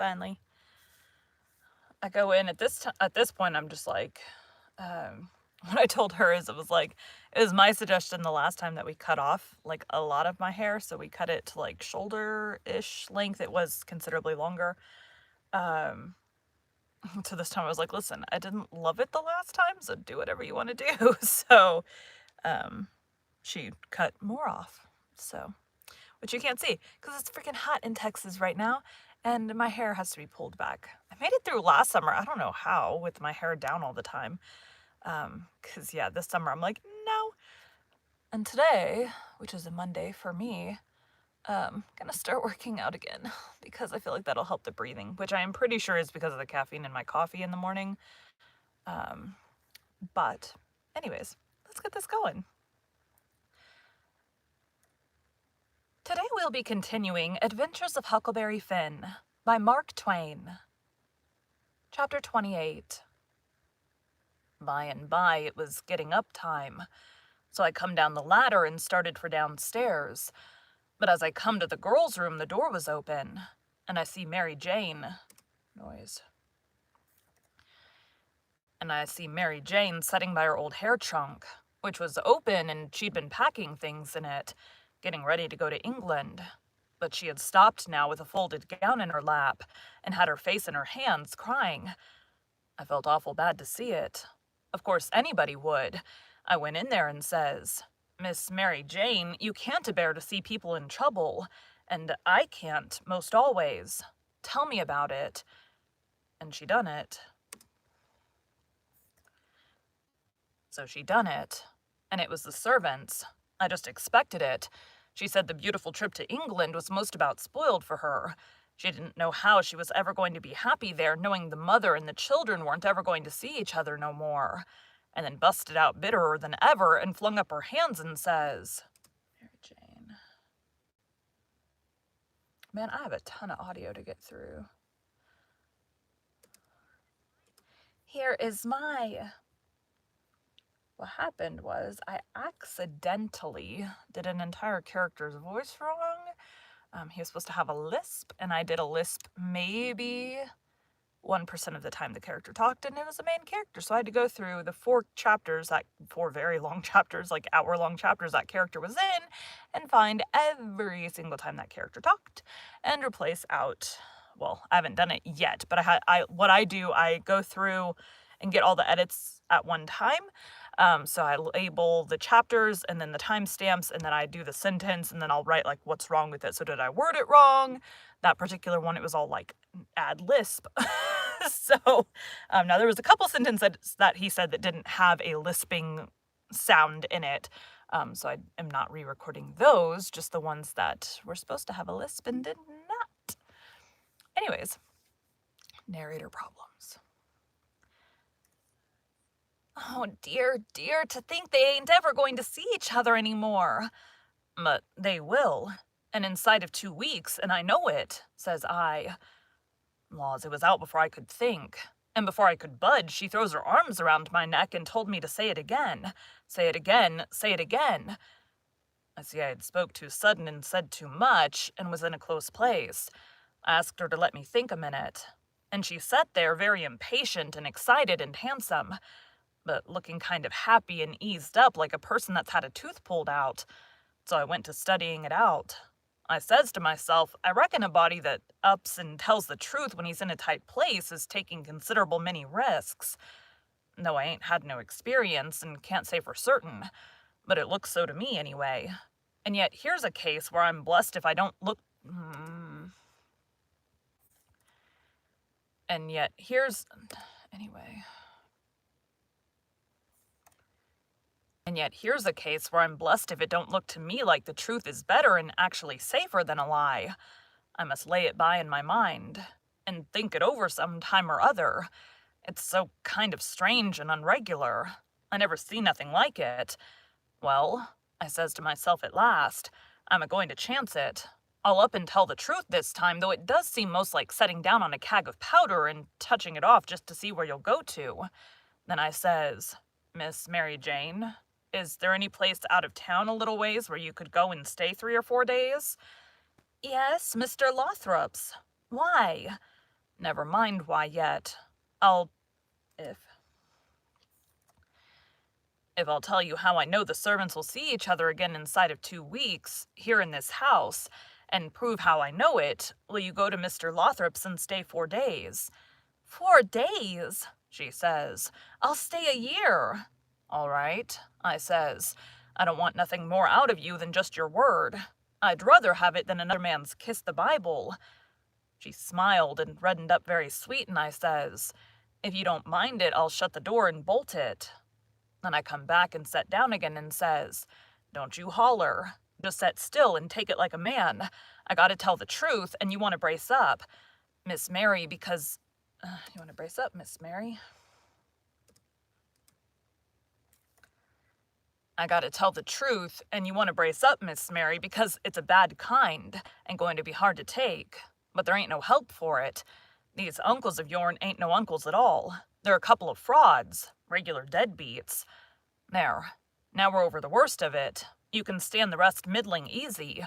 finally. I go in at this point, I'm just like, what I told her is it was my suggestion the last time that we cut off, like, a lot of my hair, so we cut it to, like, shoulder-ish length. It was considerably longer. Um, so this time I was like, "Listen, I didn't love it the last time, so do whatever you wanna do." So, um, she cut more off, so which you can't see because it's freaking hot in Texas right now, and my hair has to be pulled back. I made it through last summer, I don't know how, with my hair down all the time. Because yeah, this summer I'm like, "No." And today, which is a Monday for me, gonna start working out again because I feel like that'll help the breathing, which I am pretty sure is because of the caffeine in my coffee in the morning. But anyways, let's get this going. Today we'll be continuing Adventures of Huckleberry Finn by Mark Twain. Chapter 28. By and by it was getting up time, so I come down the ladder and started for downstairs. But as I come to the girls' room, the door was open, and I see Mary Jane. Noise. And I see Mary Jane sitting by her old hair trunk, which was open and she'd been packing things in it, getting ready to go to England. But she had stopped now with a folded gown in her lap and had her face in her hands, crying. I felt awful bad to see it. Of course, anybody would. I went in there and says, "Miss Mary Jane, you can't bear to see people in trouble, and I can't most always. Tell me about it." And she done it. So she done it, and it was the servants. I just expected it. She said the beautiful trip to England was most about spoiled for her. She didn't know how she was ever going to be happy there, knowing the mother and the children weren't ever going to see each other no more. And then busted out bitterer than ever and flung up her hands and says, Mary Jane. Man, I have a ton of audio to get through. Here is my... What happened was I accidentally did an entire character's voice wrong. He was supposed to have a lisp, and I did a lisp maybe 1% of the time the character talked, and it was a main character. So I had to go through the 4 very long chapters, like hour-long chapters that character was in, and find every single time that character talked, and replace out, well, I haven't done it yet, but I go through and get all the edits at one time. So I label the chapters and then the timestamps, and then I do the sentence, and then I'll write, like, what's wrong with it. So did I word it wrong? That particular one, it was all, like, add lisp. So, now there was a couple sentences that he said that didn't have a lisping sound in it. So I am not re-recording those, just the ones that were supposed to have a lisp and did not. Anyways, narrator problems. Oh, dear, dear, to think they ain't ever going to see each other anymore. But they will, and inside of 2 weeks, and I know it, says I. Laws, it was out before I could think, and before I could budge, she throws her arms around my neck and told me to say it again. Say it again, say it again. I see I had spoke too sudden and said too much, and was in a close place. I asked her to let me think a minute, and she sat there very impatient and excited and handsome, but looking kind of happy and eased up like a person that's had a tooth pulled out. So I went to studying it out. I says to myself, I reckon a body that ups and tells the truth when he's in a tight place is taking considerable many risks. Though I ain't had no experience and can't say for certain, but it looks so to me anyway. And yet here's a case where I'm blessed if I don't look... And yet here's... Anyway... And yet here's a case where I'm blessed if it don't look to me like the truth is better and actually safer than a lie. I must lay it by in my mind, and think it over some time or other. It's so kind of strange and unregular. I never see nothing like it. Well, I says to myself at last, I'm a-going to chance it. I'll up and tell the truth this time, though it does seem most like setting down on a kag of powder and touching it off just to see where you'll go to. Then I says, Miss Mary Jane, is there any place out of town a little ways where you could go and stay 3 or 4 days? Yes, Mr. Lothrop's. Why? Never mind why yet. If I'll tell you how I know the servants will see each other again inside of 2 weeks, here in this house, and prove how I know it, will you go to Mr. Lothrop's and stay 4 days? 4 days, she says. I'll stay a year. All right, I says. I don't want nothing more out of you than just your word. I'd rather have it than another man's kiss the Bible. She smiled and reddened up very sweet, and I says, if you don't mind it, I'll shut the door and bolt it. Then I come back and set down again and says, don't you holler. Just set still and take it like a man. I gotta tell the truth, and you want to brace up, Miss Mary, because... you want to brace up, Miss Mary? I gotta tell the truth, and you want to brace up, Miss Mary, because it's a bad kind, and going to be hard to take. But there ain't no help for it. These uncles of yourn ain't no uncles at all. They're a couple of frauds, regular deadbeats. There, now we're over the worst of it. You can stand the rest middling easy.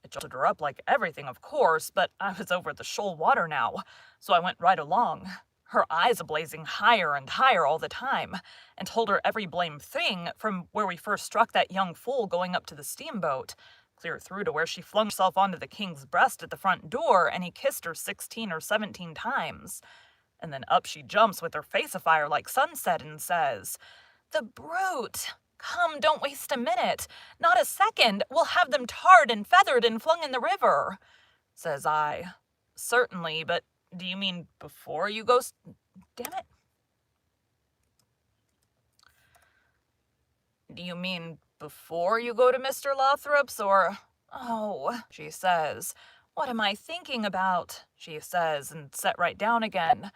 It jolted her up like everything, of course, but I was over the shoal water now, so I went right along, her eyes a-blazing higher and higher all the time, and told her every blame thing from where we first struck that young fool going up to the steamboat, clear through to where she flung herself onto the king's breast at the front door, and he kissed her 16 or 17 times. And then up she jumps with her face afire like sunset and says, the brute! Come, don't waste a minute. Not a second. We'll have them tarred and feathered and flung in the river. Says I, certainly, but do you mean before you go... Damn it. Do you mean before you go to Mr. Lothrop's, or... Oh, she says. What am I thinking about? She says, and sat right down again.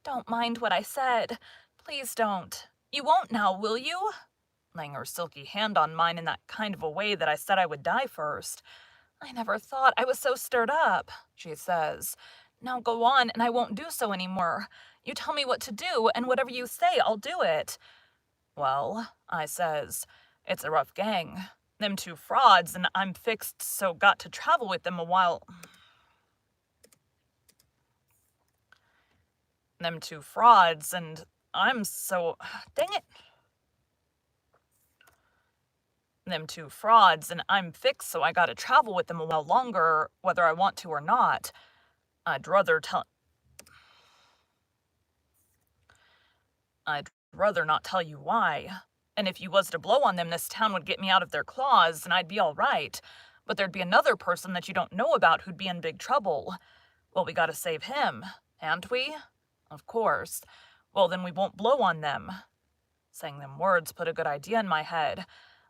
Don't mind what I said. Please don't. You won't now, will you? Laying her silky hand on mine in that kind of a way that I said I would die first. I never thought I was so stirred up, she says. Now go on, and I won't do so any more. You tell me what to do, and whatever you say, I'll do it. Well, I says, it's a rough gang. Them 2 frauds, and I'm fixed, so got to travel with them a while. Them 2 frauds, and I'm so... Dang it. Them 2 frauds, and I'm fixed, so I gotta travel with them a while longer, whether I want to or not. I'd rather not tell you why. And if you was to blow on them, this town would get me out of their claws, and I'd be all right. But there'd be another person that you don't know about who'd be in big trouble. Well, we gotta save him, han't we? Of course. Well, then we won't blow on them. Saying them words put a good idea in my head.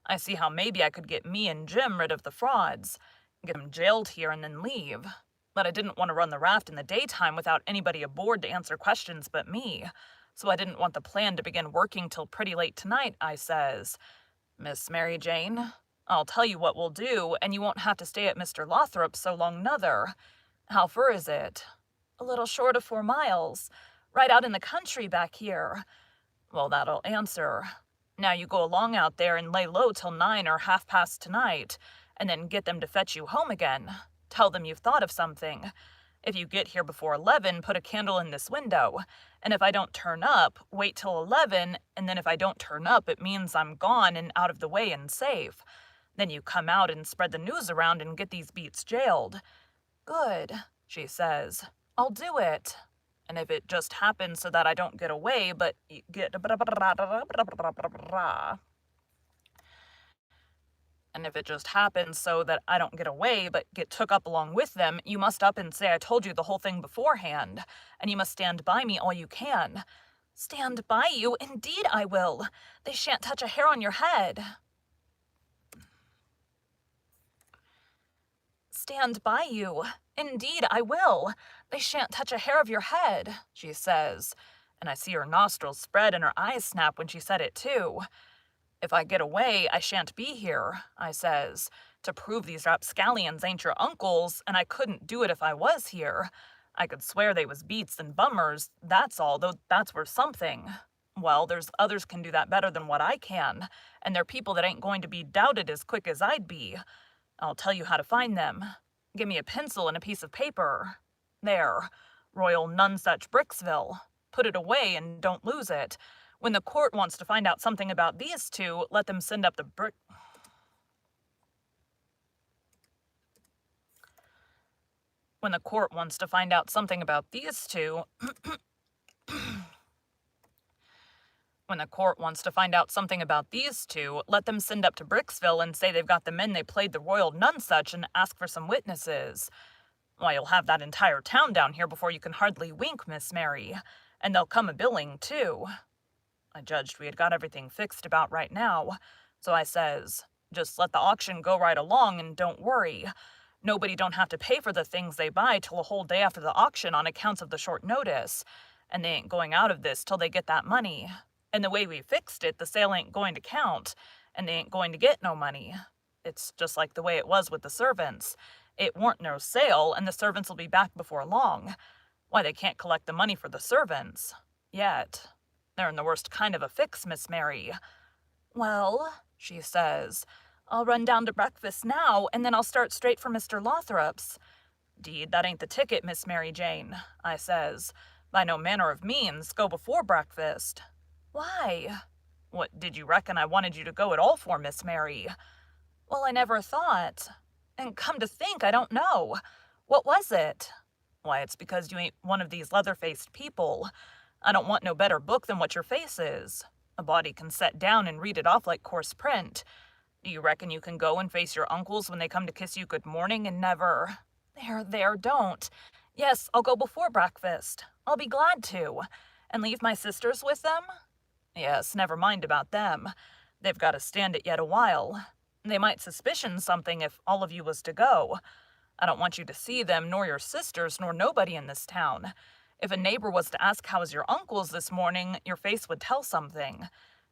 I see how maybe I could get me and Jim rid of the frauds, get them jailed here and then leave. But I didn't want to run the raft in the daytime without anybody aboard to answer questions but me, so I didn't want the plan to begin working till pretty late tonight, I says. Miss Mary Jane, I'll tell you what we'll do, and you won't have to stay at Mr. Lothrop's so long nother. How fur is it? A little short of 4 miles, right out in the country back here. Well, that'll answer. Now you go along out there and lay low till 9 or 1/2 tonight, and then get them to fetch you home again. Tell them you've thought of something. If you get here before 11, put a candle in this window. And if I don't turn up, wait till 11, and then if I don't turn up, it means I'm gone and out of the way and safe. Then you come out and spread the news around and get these beats jailed. Good, she says. I'll do it. And if it just happens so that I don't get away, but get... And if it just happens so that I don't get away, but get took up along with them, you must up and say I told you the whole thing beforehand, and you must stand by me all you can. Stand by you? Indeed I will. They shan't touch a hair on your head. Stand by you. Indeed I will. They shan't touch a hair of your head, she says, and I see her nostrils spread and her eyes snap when she said it too. If I get away, I shan't be here, I says, to prove these rapscallions ain't your uncles, and I couldn't do it if I was here. I could swear they was beats and bummers, that's all, though that's worth something. Well, there's others can do that better than what I can, and they're people that ain't going to be doubted as quick as I'd be. I'll tell you how to find them. Give me a pencil and a piece of paper. There. Royal Nonesuch Bricksville. Put it away and don't lose it. When the court wants to find out something about these two, let them send up the brick... When the court wants to find out something about these two... When the court wants to find out something about these two, let them send up to Bricksville and say they've got the men they played the Royal Nonesuch and ask for some witnesses. Why, you'll have that entire town down here before you can hardly wink, Miss Mary. And they'll come a-billing, too. I judged we had got everything fixed about right now, so I says, just let the auction go right along and don't worry. Nobody don't have to pay for the things they buy till a whole day after the auction on accounts of the short notice, and they ain't going out of this till they get that money. And the way we fixed it, the sale ain't going to count, and they ain't going to get no money. It's just like the way it was with the servants. It warn't no sale, and the servants will be back before long. Why, they can't collect the money for the servants. Yet. They're in the worst kind of a fix, Miss Mary. Well, she says, I'll run down to breakfast now, and then I'll start straight for Mr. Lothrop's. "'Deed, that ain't the ticket, Miss Mary Jane,' I says. By no manner of means, go before breakfast. Why? What did you reckon I wanted you to go at all for, Miss Mary? Well, I never thought. And come to think, I don't know. What was it? Why, it's because you ain't one of these leather-faced people. I don't want no better book than what your face is. A body can set down and read it off like coarse print. Do you reckon you can go and face your uncles when they come to kiss you good morning and never... There, don't. Yes, I'll go before breakfast. I'll be glad to. And leave my sisters with them? Yes, never mind about them. They've got to stand it yet a while. They might suspicion something if all of you was to go. I don't want you to see them, nor your sisters, nor nobody in this town. If a neighbor was to ask how is your uncles this morning, your face would tell something.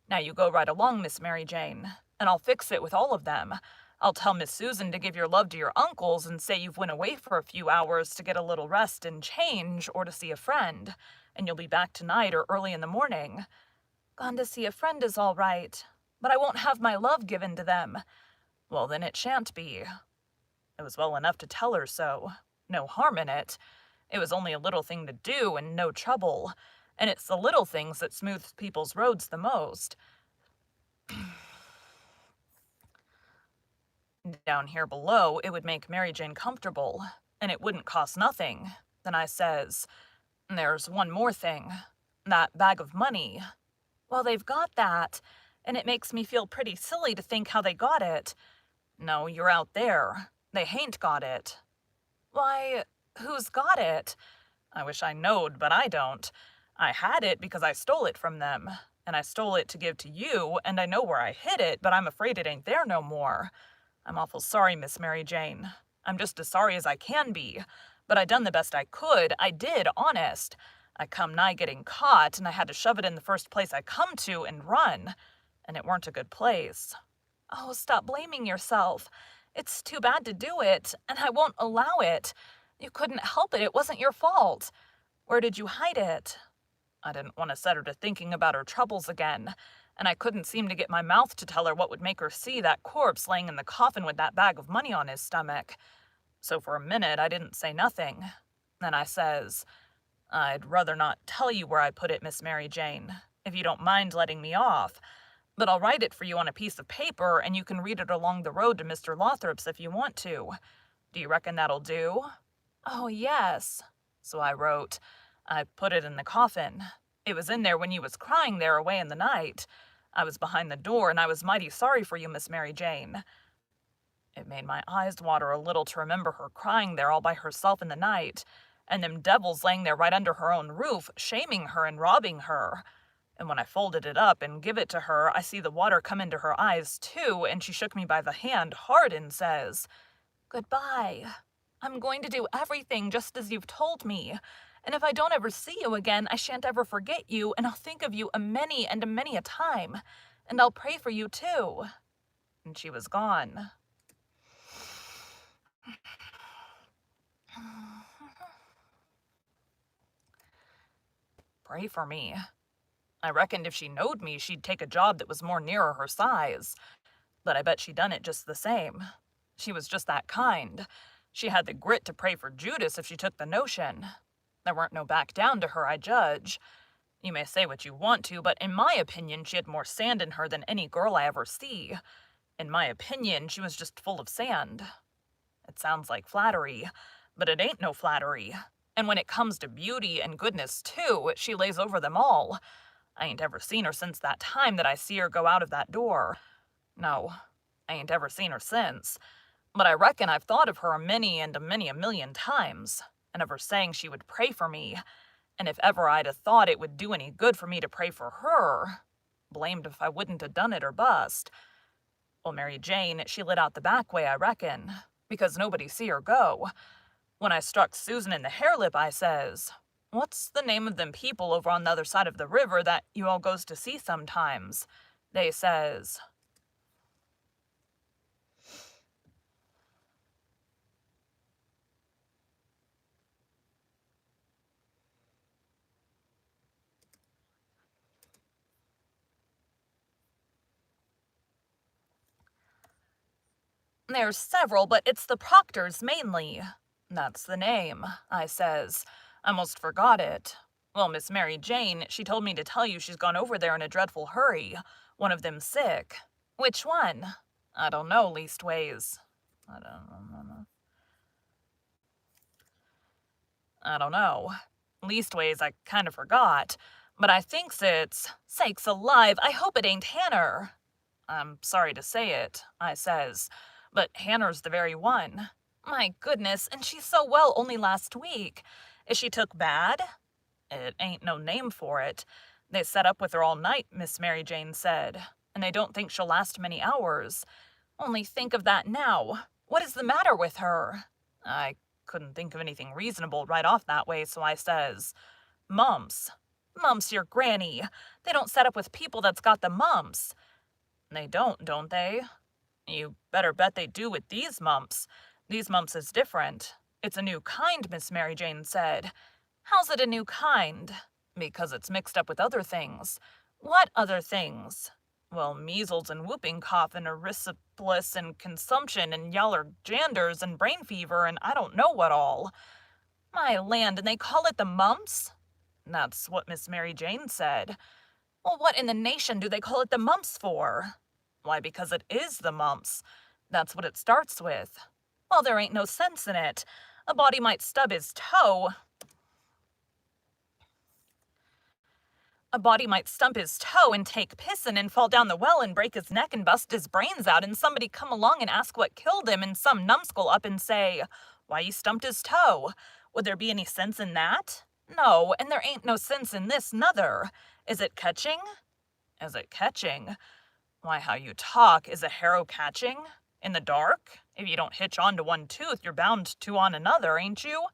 Now you go right along, Miss Mary Jane, and I'll fix it with all of them. I'll tell Miss Susan to give your love to your uncles and say you've went away for a few hours to get a little rest and change or to see a friend, and you'll be back tonight or early in the morning. Gone to see a friend is all right, but I won't have my love given to them. Well, then it shan't be. It was well enough to tell her so. No harm in it. It was only a little thing to do and no trouble, and it's the little things that smooth people's roads the most. Down here below, it would make Mary Jane comfortable, and it wouldn't cost nothing. Then I says, there's one more thing. That bag of money. Well, they've got that, and it makes me feel pretty silly to think how they got it. No, you're out there. They hain't got it. Why, who's got it? I wish I knowed, but I don't. I had it because I stole it from them, and I stole it to give to you, and I know where I hid it, but I'm afraid it ain't there no more. I'm awful sorry, Miss Mary Jane. I'm just as sorry as I can be, but I done the best I could. I did, honest. I come nigh getting caught, and I had to shove it in the first place I come to and run, and it weren't a good place. Oh, stop blaming yourself. It's too bad to do it, and I won't allow it. You couldn't help it. It wasn't your fault. Where did you hide it? I didn't want to set her to thinking about her troubles again, and I couldn't seem to get my mouth to tell her what would make her see that corpse laying in the coffin with that bag of money on his stomach. So for a minute I didn't say nothing. Then I says, I'd rather not tell you where I put it, Miss Mary Jane, if you don't mind letting me off. But I'll write it for you on a piece of paper, and you can read it along the road to Mr. Lothrop's if you want to. Do you reckon that'll do? Oh, yes. So I wrote. I put it in the coffin. It was in there when you was crying there away in the night. I was behind the door, and I was mighty sorry for you, Miss Mary Jane. It made my eyes water a little to remember her crying there all by herself in the night, and them devils laying there right under her own roof, shaming her and robbing her. And when I folded it up and give it to her, I see the water come into her eyes, too, and she shook me by the hand hard and says, Goodbye. I'm going to do everything just as you've told me. And if I don't ever see you again, I shan't ever forget you, and I'll think of you a many and a many a time. And I'll pray for you, too. And she was gone. Pray for me. I reckoned if she knowed me, she'd take a job that was more nearer her size. But I bet she done it just the same. She was just that kind. She had the grit to pray for Judas if she took the notion. There weren't no back down to her, I judge. You may say what you want to, but in my opinion she had more sand in her than any girl I ever see. In my opinion, she was just full of sand. It sounds like flattery, but it ain't no flattery. And when it comes to beauty and goodness, too, she lays over them all. I ain't ever seen her since that time that I see her go out of that door. No, I ain't ever seen her since. But I reckon I've thought of her a many and a many a million times, and of her saying she would pray for me. And if ever I'd a thought it would do any good for me to pray for her, blamed if I wouldn't a done it or bust. Well, Mary Jane, she lit out the back way, I reckon, because nobody see her go. When I struck Susan in the hare lip, I says, "What's the name of them people over on the other side of the river that you all goes to see sometimes?" They says, "There's several, but it's the Proctors mainly." "That's the name," I says. "I most forgot it. Well, Miss Mary Jane, she told me to tell you she's gone over there in a dreadful hurry. One of them's sick." "Which one?" "I don't know, leastways. I don't know. Leastways, I kind of forgot. But I thinks it's... Sakes alive, I hope it ain't Hanner." "I'm sorry to say it," I says, "but Hanner's the very one." "My goodness, and she's so well only last week. Is she took bad?" "It ain't no name for it. They set up with her all night," Miss Mary Jane said, "and they don't think she'll last many hours. Only think of that now. What is the matter with her?" I couldn't think of anything reasonable right off that way, so I says, "Mumps." "Mumps your granny. They don't set up with people that's got the mumps." "They don't they?" "You better bet they do with these mumps. These mumps is different. It's a new kind," Miss Mary Jane said. "How's it a new kind?" "Because it's mixed up with other things." "What other things?" "Well, measles and whooping cough and erysipelas and consumption and yaller janders and brain fever and I don't know what all." "My land, and they call it the mumps?" "That's what Miss Mary Jane said." "Well, what in the nation do they call it the mumps for?" "Why, because it is the mumps. That's what it starts with." "Well, there ain't no sense in it. A body might stub his toe. A body might stump his toe and take pissin' and fall down the well and break his neck and bust his brains out and somebody come along and ask what killed him and some numbskull up and say, 'Why, he stumped his toe.' Would there be any sense in that? No, and there ain't no sense in this, nuther. Is it catching?" "Is it catching? Why, how you talk. Is a harrow catching? In the dark? If you don't hitch on to one tooth, you're bound to on another, ain't you?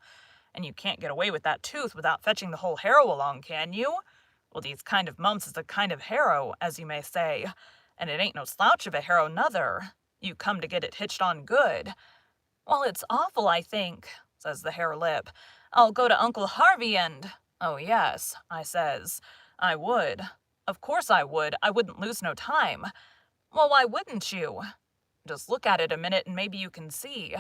And you can't get away with that tooth without fetching the whole harrow along, can you? Well, these kind of mumps is a kind of harrow, as you may say, and it ain't no slouch of a harrow, nuther. You come to get it hitched on good." "Well, it's awful, I think," says the hare lip. "I'll go to Uncle Harvey and—" "Oh, yes," I says. "I would. Of course I would. I wouldn't lose no time." "Well, why wouldn't you?" "Just look at it a minute and maybe you can see.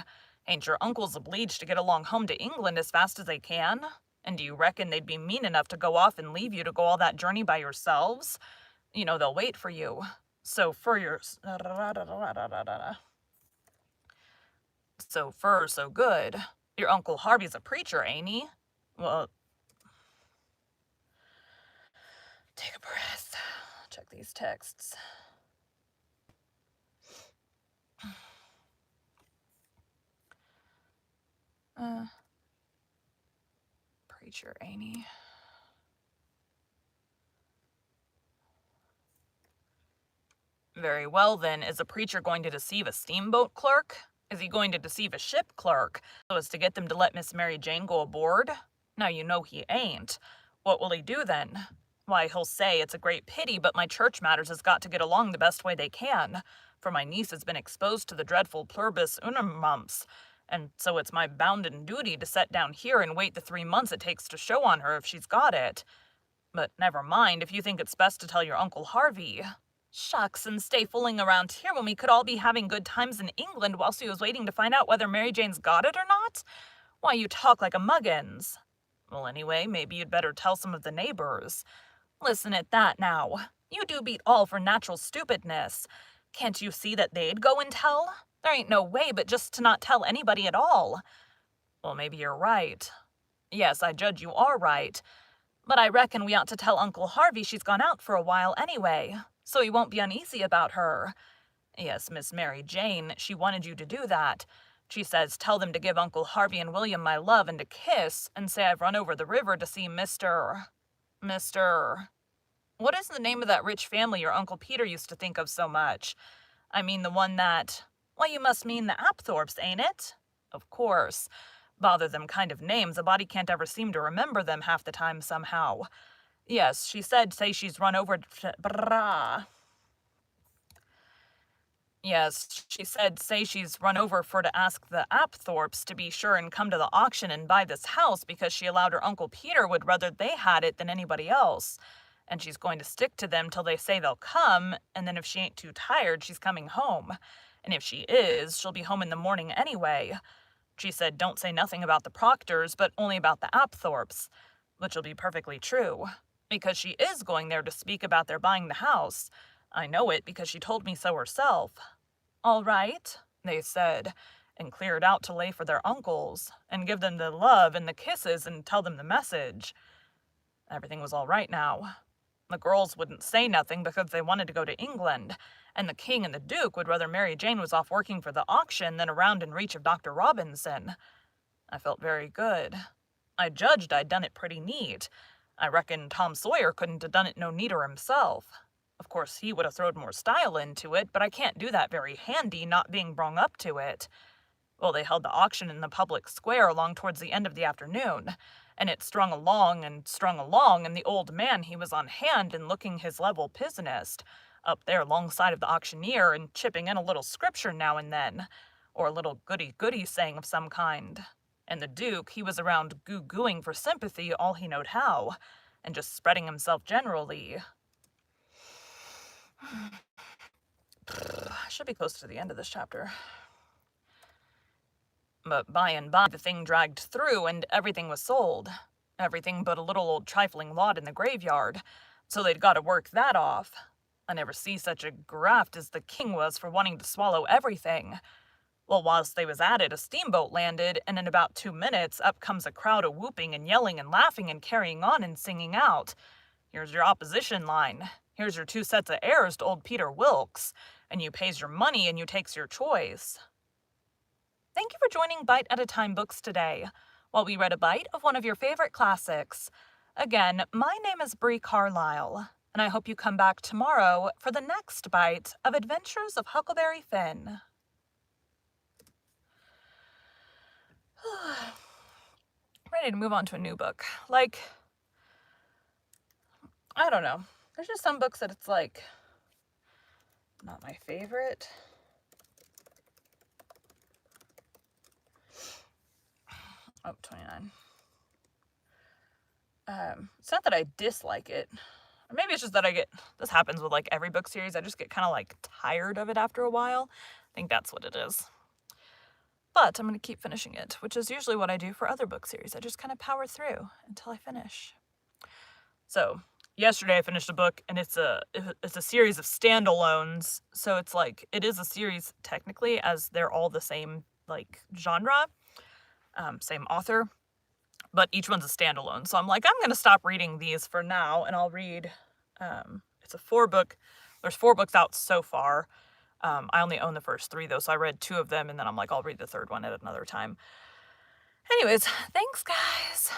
Ain't your uncles obleeged to get along home to England as fast as they can? And do you reckon they'd be mean enough to go off and leave you to go all that journey by yourselves? You know they'll wait for you. So fur so good. Your Uncle Harvey's a preacher, ain't he? Well, take a breath. Check these texts. Preacher, ain't he? Very well, then. Is a preacher going to deceive a steamboat clerk? Is he going to deceive a ship clerk so as to get them to let Miss Mary Jane go aboard? Now you know he ain't. What will he do then? Why, he'll say it's a great pity, but my church matters has got to get along the best way they can, for my niece has been exposed to the dreadful pleurbis unum mumps, and so it's my bounden duty to set down here and wait the 3 months it takes to show on her if she's got it. But never mind, if you think it's best to tell your Uncle Harvey." "Shucks, and stay fooling around here when we could all be having good times in England whilst we was waiting to find out whether Mary Jane's got it or not? Why, you talk like a muggins." Well, anyway, maybe you'd better tell some of the neighbors. Listen at that now. You do beat all for natural stupidness. Can't you see that they'd go and tell? There ain't no way but just to not tell anybody at all. Well, maybe you're right. Yes, I judge you are right. But I reckon we ought to tell Uncle Harvey she's gone out for a while anyway, so he won't be uneasy about her. Yes, Miss Mary Jane, she wanted you to do that. She says tell them to give Uncle Harvey and William my love and a kiss, and say I've run over the river to see Mr. What is the name of that rich family your Uncle Peter used to think of so much? I mean the one that... Why, you must mean the Apthorps, ain't it? Of course. Bother them kind of names, a body can't ever seem to remember them half the time somehow. Yes, she said say she's run over to... Brah. Yes, she said say she's run over for to ask the Apthorps to be sure and come to the auction and buy this house because she allowed her Uncle Peter would rather they had it than anybody else. And she's going to stick to them till they say they'll come, and then if she ain't too tired, she's coming home. And if she is, she'll be home in the morning anyway. She said don't say nothing about the Proctors, but only about the Apthorps, which'll be perfectly true, because she is going there to speak about their buying the house. I know it because she told me so herself. All right, they said, and cleared out to lay for their uncles, and give them the love and the kisses and tell them the message. Everything was all right now. The girls wouldn't say nothing because they wanted to go to England, and the king and the duke would rather Mary Jane was off working for the auction than around in reach of Dr. Robinson. I felt very good. I judged I'd done it pretty neat. I reckon Tom Sawyer couldn't have done it no neater himself. Of course, he would have throwed more style into it, but I can't do that very handy, not being brung up to it. Well, they held the auction in the public square along towards the end of the afternoon, and it strung along, and the old man he was on hand and looking his level pisanist, up there alongside of the auctioneer and chipping in a little scripture now and then, or a little goody-goody saying of some kind. And the duke, he was around goo-gooing for sympathy all he knowed how, and just spreading himself generally. I should be close to the end of this chapter. But by and by the thing dragged through and everything was sold. Everything but a little old trifling lot in the graveyard, so they'd got to work that off. I never see such a graft as the king was for wanting to swallow everything. Well, whilst they was at it, a steamboat landed, and in about 2 minutes up comes a crowd a whooping and yelling and laughing and carrying on and singing out. Here's your opposition line. Here's your 2 sets of heirs to old Peter Wilkes, and you pays your money and you takes your choice. Thank you for joining Bite at a Time Books today, while we read a bite of one of your favorite classics. Again, my name is Bree Carlile, and I hope you come back tomorrow for the next bite of Adventures of Huckleberry Finn. Ready to move on to a new book. Like, I don't know. There's just some books that it's like, not my favorite. Oh, 29. It's not that I dislike it. Or maybe it's just that this happens with like every book series. I just get kind of like tired of it after a while. I think that's what it is. But I'm going to keep finishing it, which is usually what I do for other book series. I just kind of power through until I finish. So, yesterday I finished a book, and it's a series of standalones. So it's like, it is a series technically, as they're all the same like genre. Same author, but each one's a standalone. So I'm like, I'm going to stop reading these for now, and I'll read, it's a 4-book, there's 4 books out so far. I only own the first 3 though, so I read 2 of them, and then I'm like, I'll read the 3rd one at another time. Anyways, thanks guys.